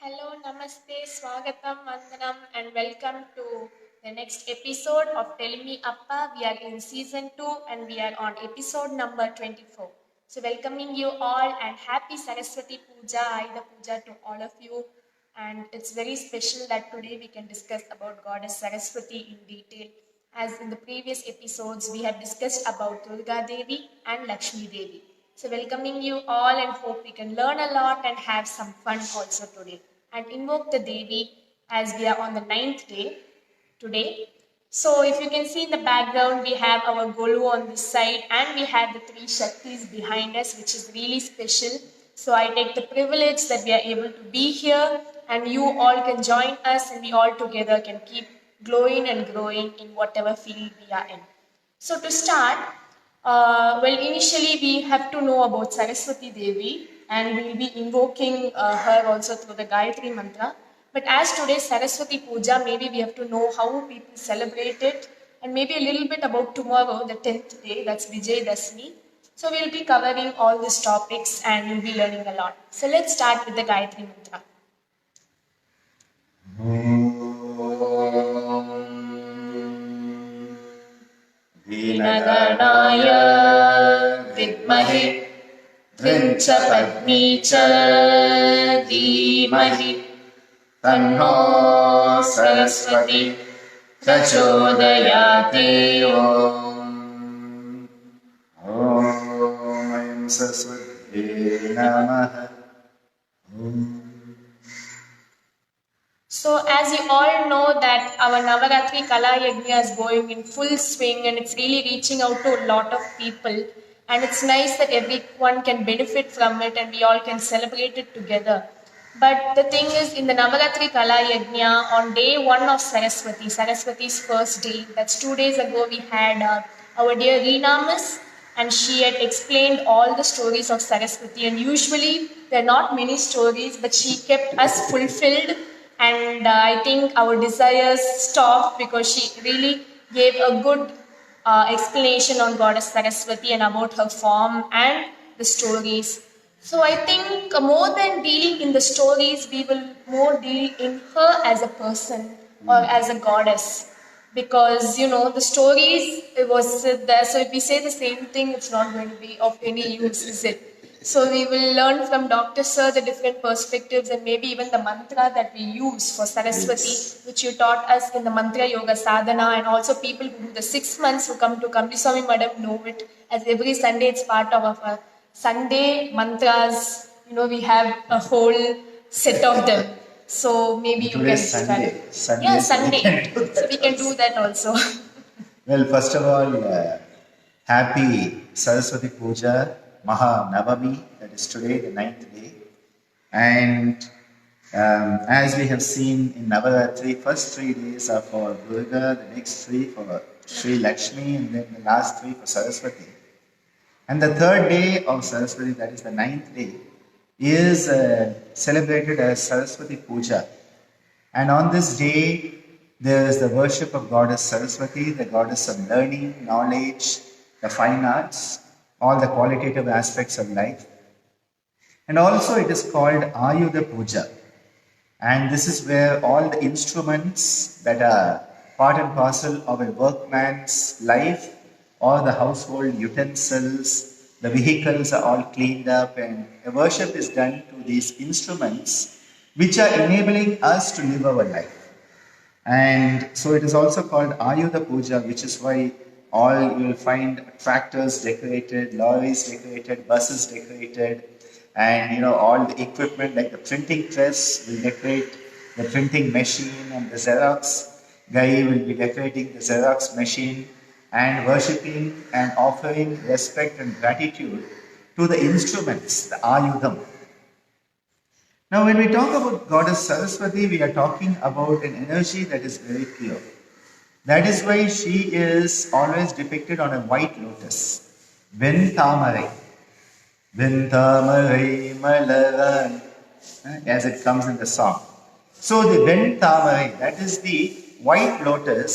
Hello, Namaste, Swagatam, Vandanam, and welcome to the next episode of Tell Me Appa. We are in season 2 and we are on episode number 24. So, welcoming you all and happy Saraswati Puja, Ayudha Puja to all of you. And it's very special that today we can discuss about Goddess Saraswati in detail. As in the previous episodes, we have discussed about Durga Devi and Lakshmi Devi. So, welcoming you all and hope we can learn a lot and have some fun also today. And invoke the Devi as we are on the ninth day today. So, if you can see in the background, we have our Golu on this side and we have the three Shaktis behind us, which is really special. So, I take the privilege that we are able to be here and you all can join us and we all together can keep glowing and growing in whatever field we are in. So to start, initially we have to know about Saraswati Devi and we'll be invoking her also through the Gayatri Mantra. But as today Saraswati Puja, maybe we have to know how people celebrate it and maybe a little bit about tomorrow, the 10th day, that's Vijay Dasmi. So we'll be covering all these topics and you'll be learning a lot. So let's start with the Gayatri Mantra. दीनगणाय विद्महे पद्मी च धीमहि तन्नो सरस्वती प्रचोदयात् ॐ सरस्वत्यै नमः। So as you all know that our Navaratri Kala Yajna is going in full swing and it's really reaching out to a lot of people and it's nice that everyone can benefit from it and we all can celebrate it together. But the thing is in the Navaratri Kala Yajna on day 1 of Saraswati's first day, that's 2 days ago we had our dear Reena Miss and she had explained all the stories of Saraswati and usually there are not many stories but she kept us fulfilled. And I think our desires stopped because she really gave a good explanation on Goddess Saraswati and about her form and the stories. So I think more than dealing in the stories, we will more deal in her as a person or as a goddess. Because the stories it was there. So if we say the same thing, it's not going to be of any use, is it? So we will learn from Dr. Sir the different perspectives and maybe even the mantra that we use for Saraswati, which you taught us in the Mantra Yoga Sadhana, and also people who do the 6 months who come to Kamliswami Madam know it, as every Sunday it's part of our Sunday mantras. We have a whole set of them. So maybe you can Sunday. Yeah, Sunday. So we can do that also. Well, first of all, happy Saraswati Puja Maha Navami, that is today, the 9th day. And as we have seen in Navaratri, first 3 days are for Durga, the next 3 for Sri Lakshmi, and then the last 3 for Saraswati. And the 3rd day of Saraswati, that is the 9th day, is celebrated as Saraswati Puja. And on this day, there is the worship of Goddess Saraswati, the goddess of learning, knowledge, the fine arts, all the qualitative aspects of life. And also it is called Ayudha Puja. And this is where all the instruments that are part and parcel of a workman's life, all the household utensils, the vehicles are all cleaned up and a worship is done to these instruments which are enabling us to live our life. And so it is also called Ayudha Puja, which is why you will find tractors decorated, lorries decorated, buses decorated, and all the equipment like the printing press will decorate the printing machine, and the Xerox guy will be decorating the Xerox machine, and worshipping and offering respect and gratitude to the instruments, the Ayudham. Now when we talk about Goddess Saraswati, we are talking about an energy that is very pure. That is why she is always depicted on a white lotus. Ventamarai. Ventamarai malarai. As it comes in the song. So the Ventamarai, that is the white lotus,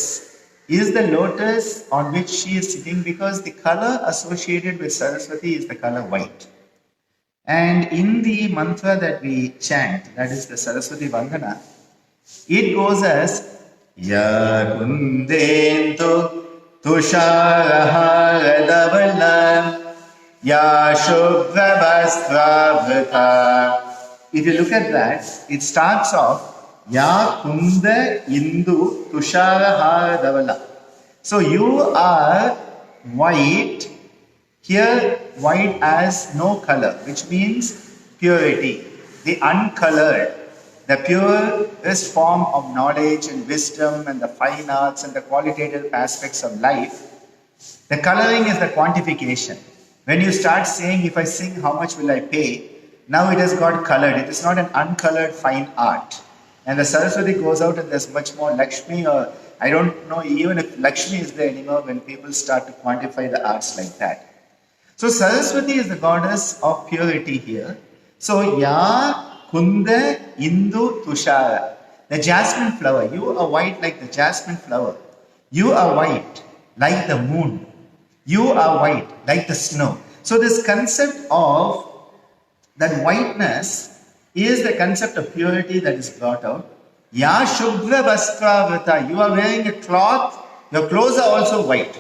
is the lotus on which she is sitting because the color associated with Saraswati is the color white. And in the mantra that we chant, that is the Saraswati Vandana, it goes as Ya Kundendu Tusharahara Ya Shubhravastravrita. If you look at that, it starts off Ya Kunda Indu Tushara Davala. So you are white, here white as no color, which means purity, the uncolored, the purest form of knowledge and wisdom and the fine arts and the qualitative aspects of life. The coloring is the quantification. When you start saying, if I sing, how much will I pay? Now it has got colored. It is not an uncolored fine art. And the Saraswati goes out and there's much more Lakshmi, or I don't know even if Lakshmi is there anymore when people start to quantify the arts like that. So Saraswati is the goddess of purity here. So Ya Kunda Indu Tushara. The jasmine flower. You are white like the jasmine flower. You are white like the moon. You are white like the snow. So this concept of that whiteness is the concept of purity that is brought out. Ya Shubhra Vastravrita. You are wearing a cloth. Your clothes are also white.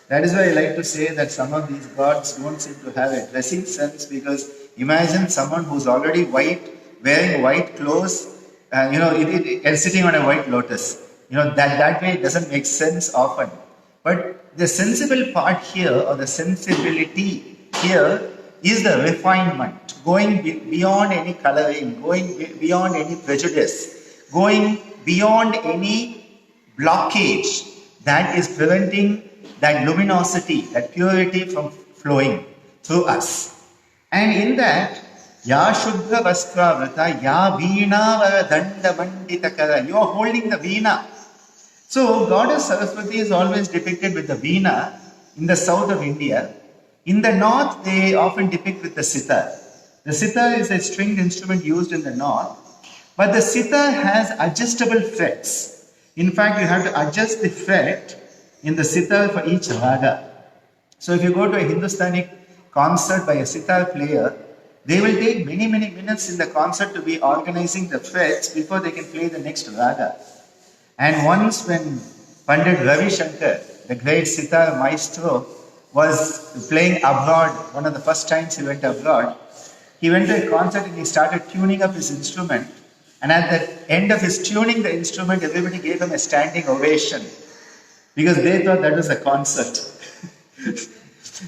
That is why I like to say that some of these gods don't seem to have a dressing sense, because imagine someone who's already white, wearing white clothes, and sitting on a white lotus. That way it doesn't make sense often. But the sensible part here, or the sensibility here, is the refinement, going beyond any coloring, going beyond any prejudice, going beyond any blockage that is preventing that luminosity, that purity from flowing through us. And in that, Ya Shubhra Vastravrita, Ya Veena Vara Danda Manditakara. You are holding the Veena. So, Goddess Saraswati is always depicted with the Veena in the south of India. In the north, they often depict with the sitar. The sitar is a stringed instrument used in the north, but the sitar has adjustable frets. In fact, you have to adjust the fret in the sitar for each raga. So if you go to a Hindustani concert by a sitar player, they will take many minutes in the concert to be organizing the frets before they can play the next raga. And once when Pandit Ravi Shankar, the great sitar maestro, was playing abroad, one of the first times he went abroad, he went to a concert and he started tuning up his instrument. And at the end of his tuning the instrument, everybody gave him a standing ovation, because they thought that was a concert.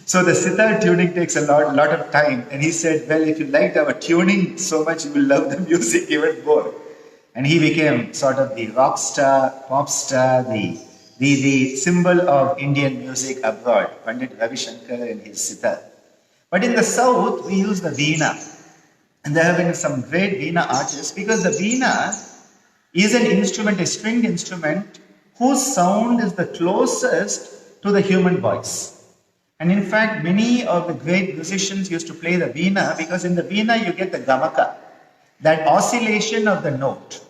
So the sitar tuning takes a lot of time. And he said, well, if you liked our tuning so much, you will love the music even more. And he became sort of the rock star, pop star, the symbol of Indian music abroad, Pandit Ravi Shankar and his sitar. But in the south, we use the veena. And there have been some great veena artists, because the veena is an instrument, a stringed instrument, whose sound is the closest to the human voice. And in fact, many of the great musicians used to play the veena, because in the veena you get the gamaka, that oscillation of the note.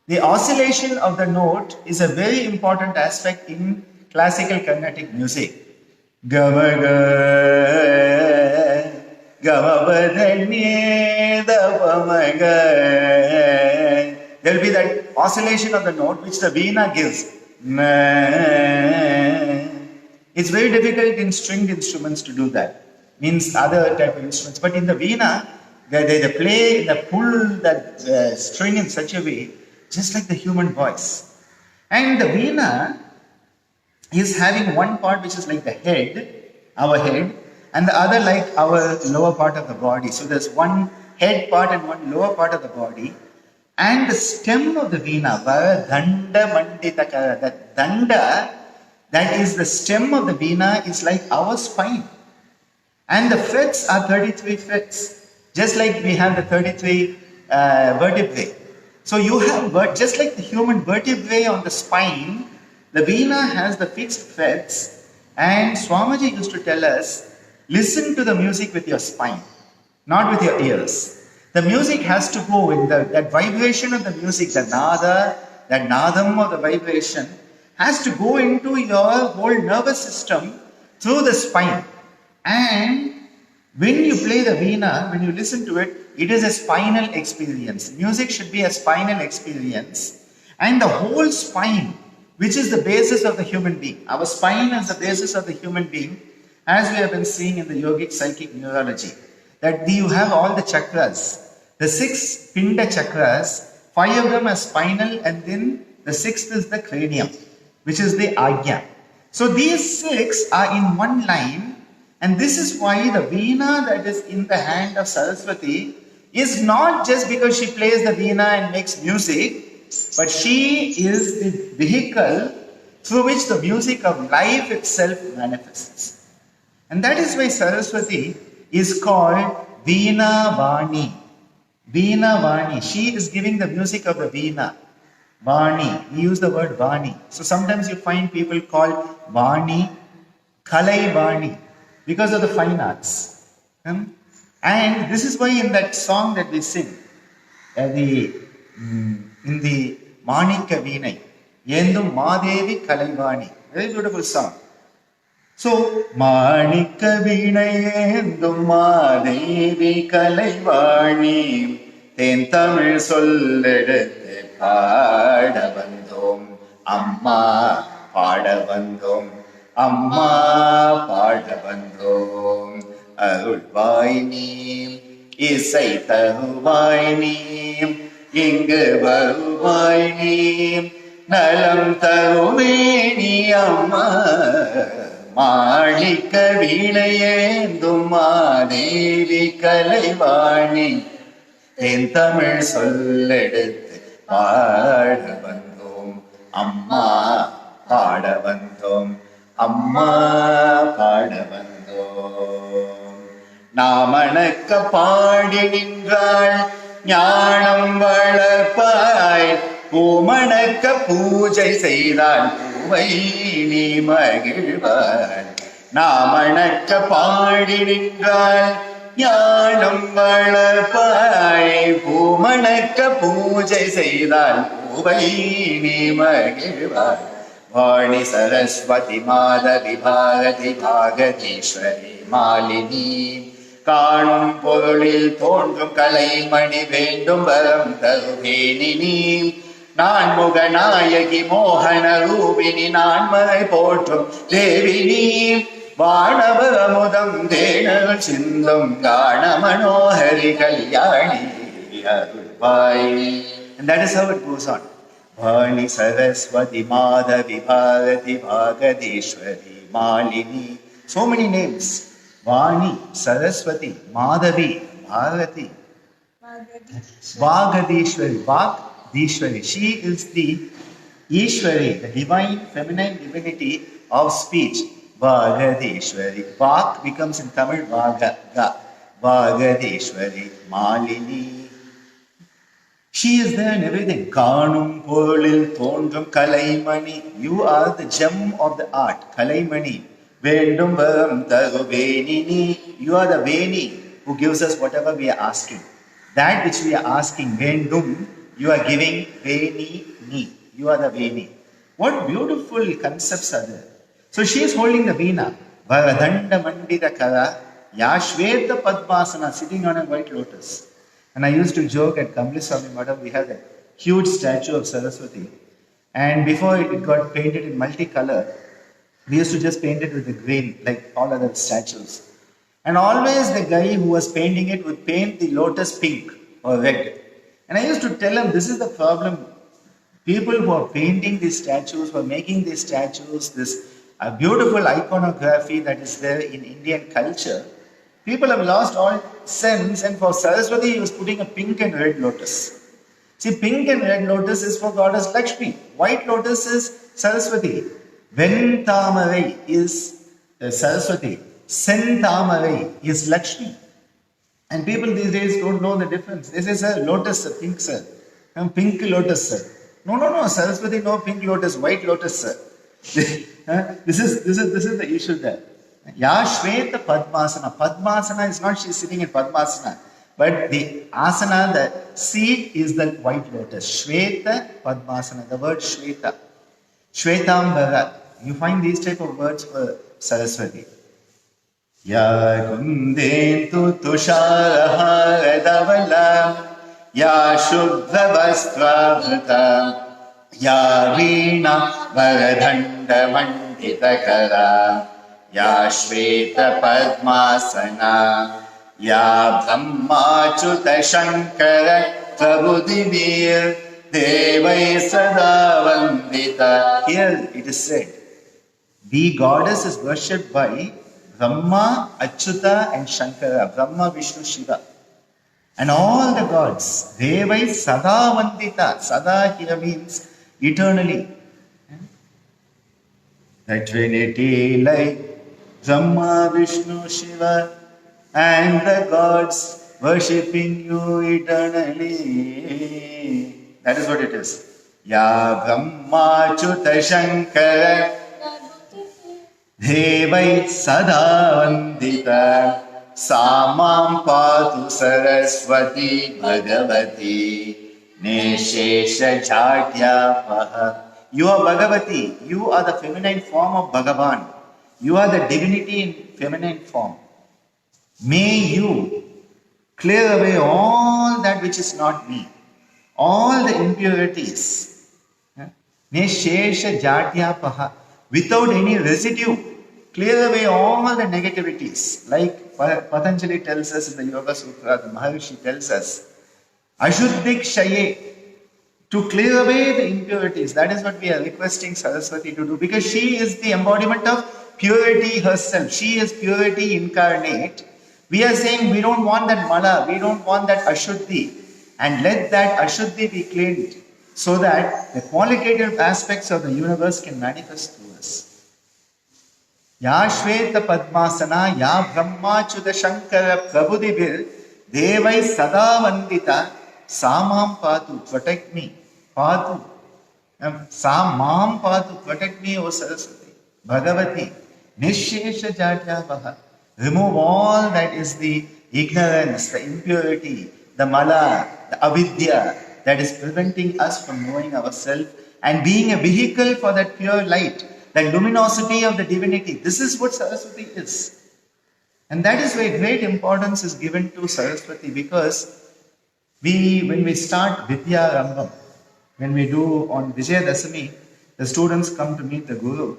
The oscillation of the note is a very important aspect in classical Carnatic music. Gamaga, gamabadanye, dapamaga. There will be that oscillation of the note which the veena gives. It's very difficult in stringed instruments to do that. Means other type of instruments. But in the veena, they play, they pull that string in such a way, just like the human voice. And the veena is having one part which is like the head, our head, and the other like our lower part of the body. So there's one head part and one lower part of the body. And the stem of the veena, danda manditakara, that danda, that is the stem of the veena, is like our spine. And the frets are 33 frets, just like we have the 33 vertebrae. So you have, just like the human vertebrae on the spine, the veena has the fixed frets. And Swamiji used to tell us, listen to the music with your spine, not with your ears. The music has to go in that vibration of the music, the nada, that nadam of the vibration, has to go into your whole nervous system through the spine. And When you play the veena, when you listen to it, it is a spinal experience. Music should be a spinal experience. And the whole spine, which is the basis of the human being, our spine is the basis of the human being, as we have been seeing in the yogic psychic neurology, that you have all the chakras. The six pinda chakras, five of them are spinal, and then the sixth is the cranium, which is the ajna. So these six are in one line, and this is why the veena that is in the hand of Saraswati is not just because she plays the veena and makes music, but she is the vehicle through which the music of life itself manifests. And that is why Saraswati is called Veena Vani. Veena Vani. She is giving the music of the veena. Vani. We use the word Vani. So sometimes you find people called Vani, Kalai Vani, because of the fine arts. And this is why in that song that we sing, in the Manika Veenai, Yendum Madevi Kalaivani. Very beautiful song. So, Manika Veenayendum Madevi Kalaivani, Ten Tamil Solledethe Paadavandom, Amma Paadavandom, Amma Paadavandom, Arulvaini, Isai Taruvaini, Ingu Varuvaini, Nalam Taruveni Amma. மாணிக்க வீணையேந்தும் மாதேவி கலைவாணி தென் தமிழ் சொல்லெடுத்து பாட வந்தோம் அம்மா பாட வந்தோம் அம்மா பாட வந்தோம் நாமணக்க பாடி நின்றாள் ஞானம் வளர்ப்பாய் பூமணக்க பூஜை செய்தால் பூவை நீ மகிழ்வாள் நாமணக்க பாடி நின்றாள் ஞானம் வளர்ப்பாய் பூமணக்க பூஜை செய்தால் பூவை நீ மகிழ்வாள் வாணி சரஸ்வதி மாதவி பாரதி பாகதீஸ்வரி மாலினி காணும் பொருளில் தோன்றும் கலைமணி வேண்டும் வரம் தருவேணினி நான் முகநாயகி மோகன ரூபினி நான்மறை போற்றும் தேவினி வானவமுதம் தேனல் சிந்தும் காண மனோஹரி கல்யாணி அருள்வாய். And that is how it goes on. Vani Saraswati Madhavi Bharati Bhagadeshwari Malini. So many names. Vani, Saraswati, Madhavi, Bharati, Bhagadeshwari, Bhagadeshwari. She is the Ishwari, the divine feminine divinity of speech. Bhagadeshwari. Bhag becomes in Tamil Bhaga. Bhagadeshwari, Malini. She is there in everything. Kanum Polil Thondrum Kalaimani. You are the gem of the art. Kalaimani. Vendum Varam Taruvenini. You are the Veni who gives us whatever we are asking. That which we are asking, Vendum, you are giving Veni Ni. You are the Veni. What beautiful concepts are there. So she is holding the Veena. Varadanda Mandita Kara. Yashveta Padmasana, sitting on a white lotus. And I used to joke at Kamliswami Madam, we had a huge statue of Saraswati. And before it got painted in multicolor, we used to just paint it with the green, like all other statues. And always the guy who was painting it would paint the lotus pink or red. And I used to tell him, this is the problem. People who are painting these statues, who are making these statues, this beautiful iconography that is there in Indian culture, people have lost all sense, and for Saraswati, he was putting a pink and red lotus. See, pink and red lotus is for goddess Lakshmi. White lotus is Saraswati. Ventamarai is Saraswati. Sentamarai is Lakshmi. And people these days don't know the difference. They say, sir, lotus, sir, pink, sir. Pink lotus, sir. No, Saraswati, no pink lotus, white lotus, sir. This is the issue there. Yashveta Padmasana. Padmasana is not she's sitting in Padmasana, but the asana, the seat is the white lotus. Shveta Padmasana, the word Shveta. Shvetambara. You find these type of words for Saraswati. या कुन्देन्दु तुषारहारधवला या शुभ्रवस्त्रावृता या वीणा वरदण्डमण्डितकरा या श्वेतपद्मासना या ब्रह्माच्युतशङ्कर प्रभुदिवीर देवै सदा Vandita. Here it is said, the goddess is worshipped by Brahma, Achyuta and Shankara. Brahma, Vishnu, Shiva. And all the gods. Devai Sada Vandita. Sada here means eternally. The Trinity like Brahma, Vishnu, Shiva and the gods worshipping you eternally. That is what it is. Ya Brahma, Achyuta, Shankara Devai Sada Vandita Samam Patu Saraswati Bhagavati Neshesha Jatyapaha. You are Bhagavati. You are the feminine form of Bhagavan. You are the divinity in feminine form. May you clear away all that which is not me, all the impurities. Neshesha Jatyapaha. Without any residue, clear away all the negativities. Like Patanjali tells us in the Yoga Sutra, the Maharishi tells us, Ashuddhik Shaye, to clear away the impurities. That is what we are requesting Saraswati to do, because she is the embodiment of purity herself. She is purity incarnate. We are saying we don't want that mala, we don't want that Ashuddhi, and let that Ashuddhi be cleaned so that the qualitative aspects of the universe can manifest through us. Ya Shveta Padmasana, Ya Brahmachyuta Shankara Prabhudibir, Devai Sada Vandita, Samam Patu, protect me. Patu. Samam Patu, protect me, O Saraswati. Bhagavati, Nishesha Jatyapaha. Remove all that is the ignorance, the impurity, the mala, the avidya that is preventing us from knowing ourselves and being a vehicle for that pure light, that luminosity of the divinity. This is what Saraswati is. And that is why great importance is given to Saraswati, because when we start Vidya Rambam, when we do on Vijayadasami, the students come to meet the Guru,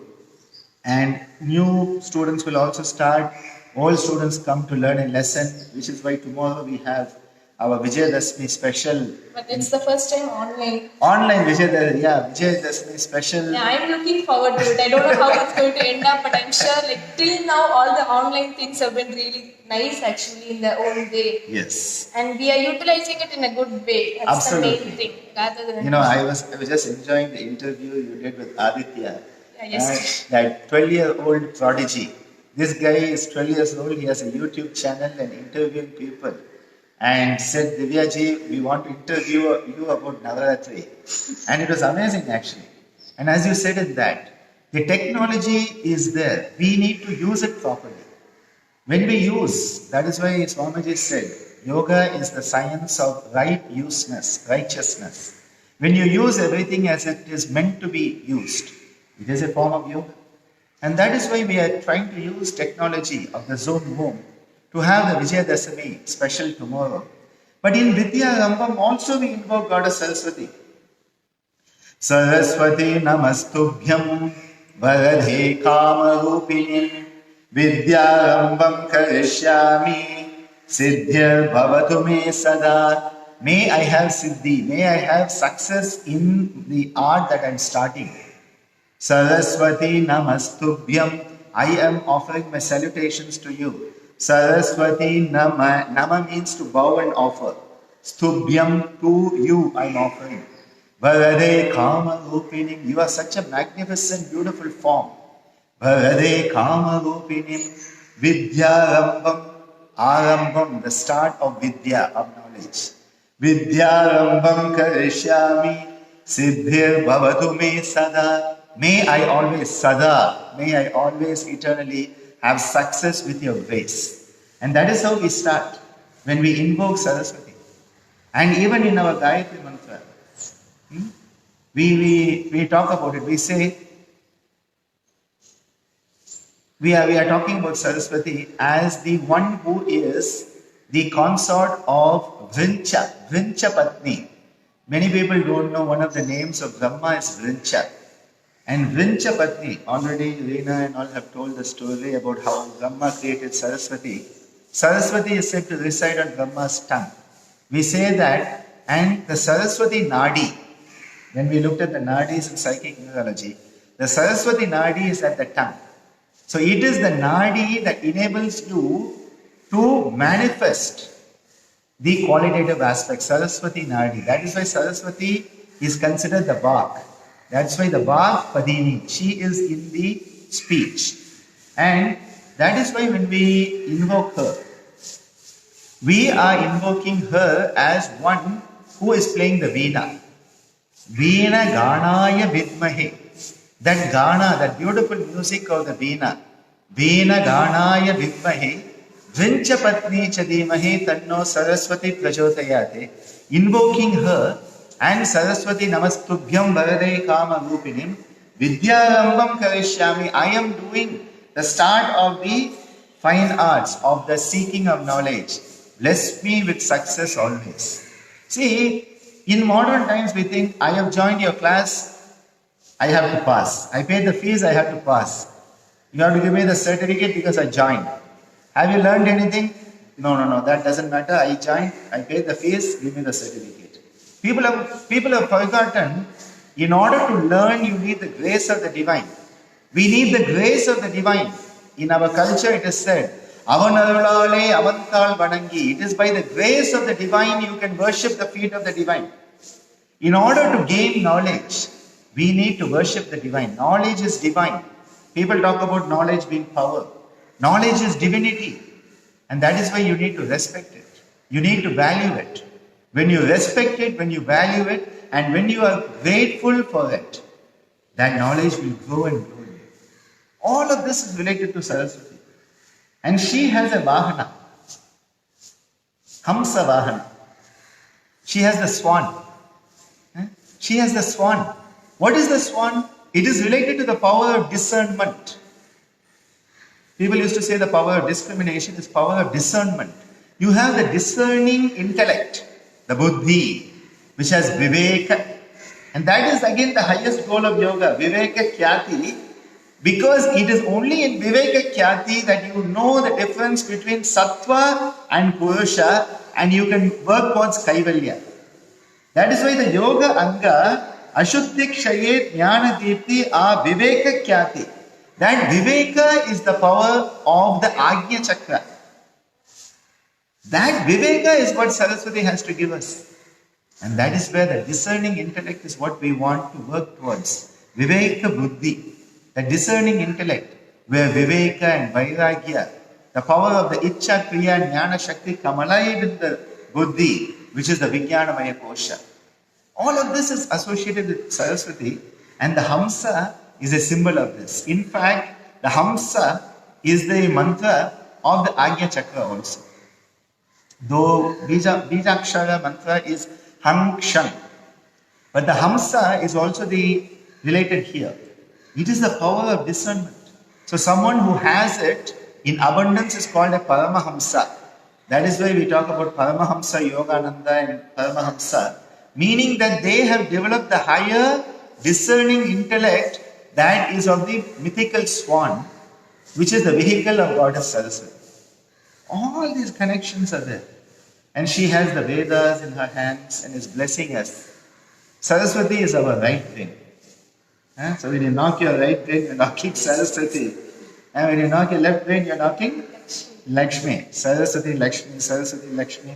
and new students will also start. All students come to learn a lesson, which is why tomorrow we have our Vijayadasami special. But it's the first time online. Online Vijayadasami special. Yeah, I'm looking forward to it. I don't know how it's going to end up, but I'm sure like till now all the online things have been really nice actually in their own way. Yes. And we are utilizing it in a good way. That's Absolutely. the main thing. Rather than I was just enjoying the interview you did with Aditya. Yeah, yes. That 12-year-old prodigy. This guy is 12 years old. He has a YouTube channel and interviewing people. And said, Divyaji, we want to interview you about Navaratri. And it was amazing actually. And as you said in that, the technology is there. We need to use it properly. When we use, that is why Swamiji said, yoga is the science of righteousness. When you use everything as it is meant to be used, it is a form of yoga. And that is why we are trying to use technology of the Zoom home to have the Vijayadasami special tomorrow. But in Vidya Rambam also we invoke Goddess Saraswati. Saraswati Namastubhyam Varadhe Kamarupini Vidya Rambam Karishyami Siddhya Bhavatu Me Sada. May I have Siddhi, may I have success in the art that I am starting. Saraswati Namastubhyam, I am offering my salutations to you. Saraswati Nama means to bow and offer. Stubhyam, to you I am offering. Varade Kama Rupinim, you are such a magnificent, beautiful form. Varade Kama Rupinim, Vidya Rambam, Arambam, the start of Vidya, of knowledge. Vidya Rambam Karishyami, Siddhir Bhavatu Me Sada. May I always, Sada, may I always eternally have success with your grace. And that is how we start when we invoke Saraswati. And even in our Gayatri Mantra, we talk about it. We say, we are talking about Saraswati as the one who is the consort of Vrincha, Vrincha Patni. Many people don't know one of the names of Brahma is Vrincha. And Vrincha Patni, already Reena and all have told the story about how Brahma created Saraswati. Saraswati is said to reside on Brahma's tongue. We say that, and the Saraswati Nadi, when we looked at the Nadis in psychic neurology, the Saraswati Nadi is at the tongue. So it is the Nadi that enables you to manifest the qualitative aspect, Saraswati Nadi. That is why Saraswati is considered the Vak. That's why the Vak Padini, she is in the speech. And that is why when we invoke her, we are invoking her as one who is playing the Veena. Veena Ganaya Vidmahe. That Gana, that beautiful music of the Veena. Veena Ganaya Vidmahe. Vrincha Patni Chadimahe Tanno Saraswati Prajotayate. Invoking her and Saraswati Namastubhyam Varade Kama Rupinim. Vidyarambam Karishyami. I am doing the start of the fine arts, of the seeking of knowledge. Bless me with success always. See, in modern times we think, I have joined your class, I have to pass. I paid the fees, I have to pass. You have to give me the certificate because I joined. Have you learned anything? No, that doesn't matter. I joined, I paid the fees, give me the certificate. People have forgotten, in order to learn, you need the grace of the divine. We need the grace of the divine. In our culture, it is said, Avanarulale avantal vanangi. It is by the grace of the divine you can worship the feet of the divine. In order to gain knowledge, we need to worship the divine. Knowledge is divine. People talk about knowledge being power. Knowledge is divinity. And that is why you need to respect it. You need to value it. When you respect it, when you value it, and when you are grateful for it, that knowledge will grow and grow. All of this is related to Saraswati. And she has a Vahana, Hamsa Vahana. She has the swan. She has the swan. What is the swan? It is related to the power of discernment. People used to say the power of discrimination is power of discernment. You have the discerning intellect, the buddhi, which has viveka. And that is again the highest goal of yoga, viveka khyati. Because it is only in Viveka Khyati that you know the difference between Sattva and Purusha and you can work towards Kaivalya. That is why the Yoga Anga, Ashuddhi Kshaye Jnana Deepti A Viveka Khyati. That Viveka is the power of the Agnya Chakra. That Viveka is what Saraswati has to give us. And that is where the discerning intellect is what we want to work towards. Viveka Buddhi. The discerning intellect, where Viveka and Vairagya, the power of the Ichcha, Kriya and Jnana Shakti come alive in the Buddhi, which is the Vijnanamaya Kosha. All of this is associated with Saraswati, and the Hamsa is a symbol of this. In fact, the Hamsa is the mantra of the Agnya Chakra also. Though Bijakshara mantra is Hang Shan, but the Hamsa is also the related here. It is the power of discernment. So someone who has it in abundance is called a Paramahamsa. That is why we talk about Paramahamsa, Yogananda and Paramahamsa, meaning that they have developed the higher discerning intellect that is of the mythical swan, which is the vehicle of Goddess Saraswati. All these connections are there. And she has the Vedas in her hands and is blessing us. Saraswati is our right brain. So when you knock your right brain, you're knocking Saraswati. And when you knock your left brain, you're knocking Lakshmi. Saraswati, Lakshmi, Saraswati, Lakshmi.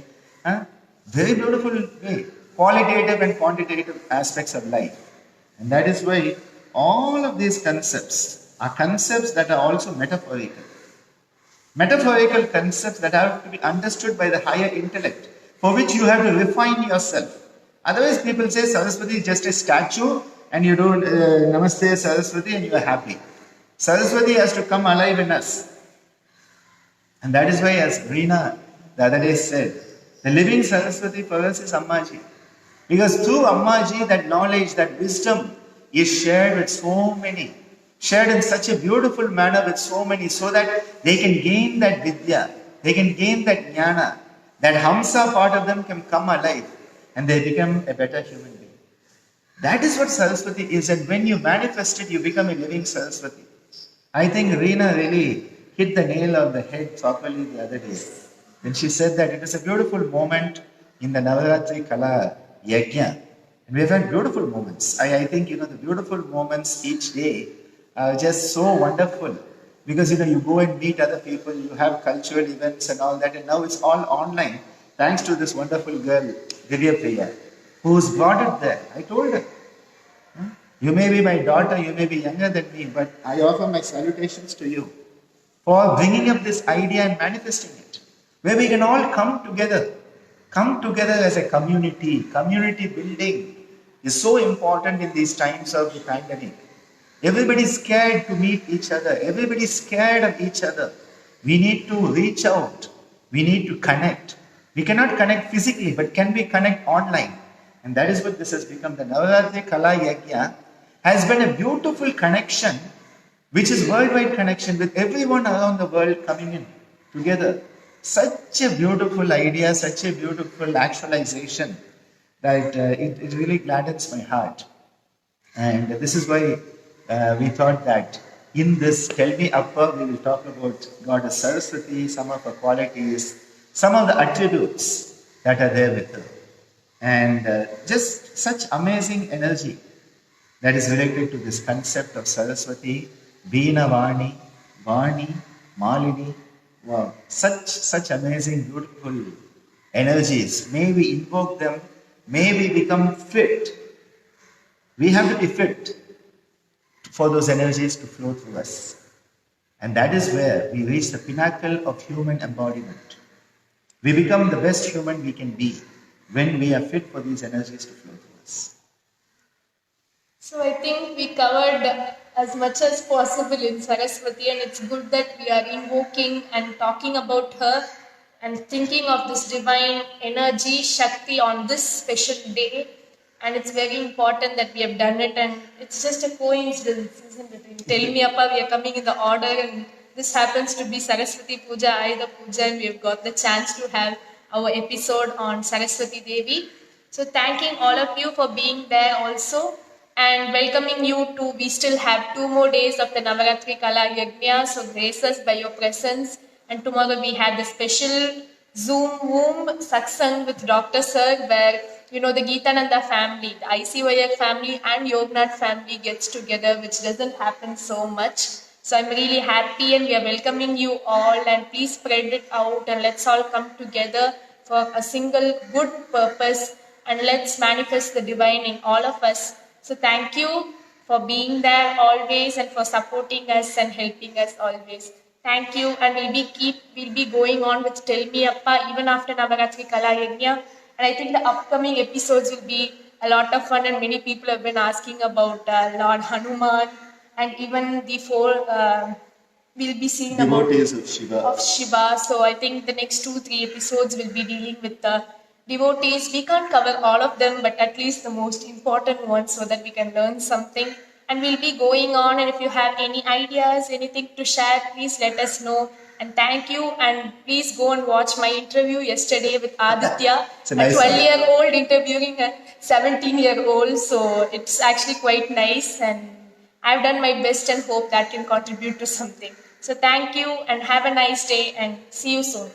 Very beautiful way. Qualitative and quantitative aspects of life. And that is why all of these concepts are concepts that are also metaphorical. Metaphorical concepts that have to be understood by the higher intellect, for which you have to refine yourself. Otherwise, people say Saraswati is just a statue, and you do Namaste Saraswati and you are happy. Saraswati has to come alive in us. And that is why, as Reena the other day said, the living Saraswati for us is Ammaji. Because through Ammaji, that knowledge, that wisdom is shared with so many. shared in such a beautiful manner with so many, so that they can gain that vidya, they can gain that jnana, that Hamsa part of them can come alive and they become a better human being. That is what Saraswati is, and when you manifest it, you become a living Saraswati. I think Reena really hit the nail on the head properly the other day. When she said that it was a beautiful moment in the Navaratri Kala Yajna. And we've had beautiful moments. I think, the beautiful moments each day are just so wonderful. Because, you go and meet other people, you have cultural events and all that, and now it's all online. Thanks to this wonderful girl, Divya Priya, who's brought it there. I told her, you may be my daughter, you may be younger than me, but I offer my salutations to you for bringing up this idea and manifesting it, where we can all come together as a community. Community building is so important in these times of the pandemic. Everybody's scared to meet each other. Everybody's scared of each other. We need to reach out. We need to connect. We cannot connect physically, but can we connect online? And that is what this has become. The Navaratri Kala Yajna has been a beautiful connection, which is worldwide connection with everyone around the world coming in together. Such a beautiful idea, such a beautiful actualization that it really gladdens my heart. And this is why we thought that in this Tell Me Appa, we will talk about Goddess Saraswati, some of her qualities, some of the attributes that are there with her. And just such amazing energy that is related to this concept of Saraswati, Veena Vani, Vani, Malini. Wow, such amazing, beautiful energies. May we invoke them, may we become fit. We have to be fit for those energies to flow through us. And that is where we reach the pinnacle of human embodiment. We become the best human we can be when we are fit for these energies to flow through us. So I think we covered as much as possible in Saraswati, and it's good that we are invoking and talking about her and thinking of this divine energy, Shakti, on this special day. And it's very important that we have done it, and it's just a coincidence, isn't it? In Tell Me Appa, we are coming in the order, and this happens to be Saraswati Puja, Ayudha Puja, and we have got the chance to have our episode on Saraswati Devi. So thanking all of you for being there also, and welcoming you to, we still have 2 more days of the Navaratri Kala Yajna, so grace us by your presence. And tomorrow we have the special Zoom satsang with Dr. Sir, where the Geetananda family, the ICYR family and Yognath family gets together, which doesn't happen so much. So I'm really happy, and we are welcoming you all, and please spread it out and let's all come together for a single good purpose, and let's manifest the divine in all of us. So thank you for being there always and for supporting us and helping us always. Thank you, and we'll be going on with Tell Me Appa even after Navaratri Kala Yajna. And I think the upcoming episodes will be a lot of fun, and many people have been asking about Lord Hanuman, and even the 4 we'll be seeing Devotees of Shiva. So I think the next 2-3 episodes will be dealing with the devotees. We can't cover all of them, but at least the most important ones, so that we can learn something. And we'll be going on, and if you have any ideas, anything to share, please let us know. And thank you, and please go and watch my interview yesterday with Aditya, a nice 12-year-old interviewing a 17-year-old. So it's actually quite nice, and I've done my best and hope that can contribute to something. So thank you, and have a nice day, and see you soon.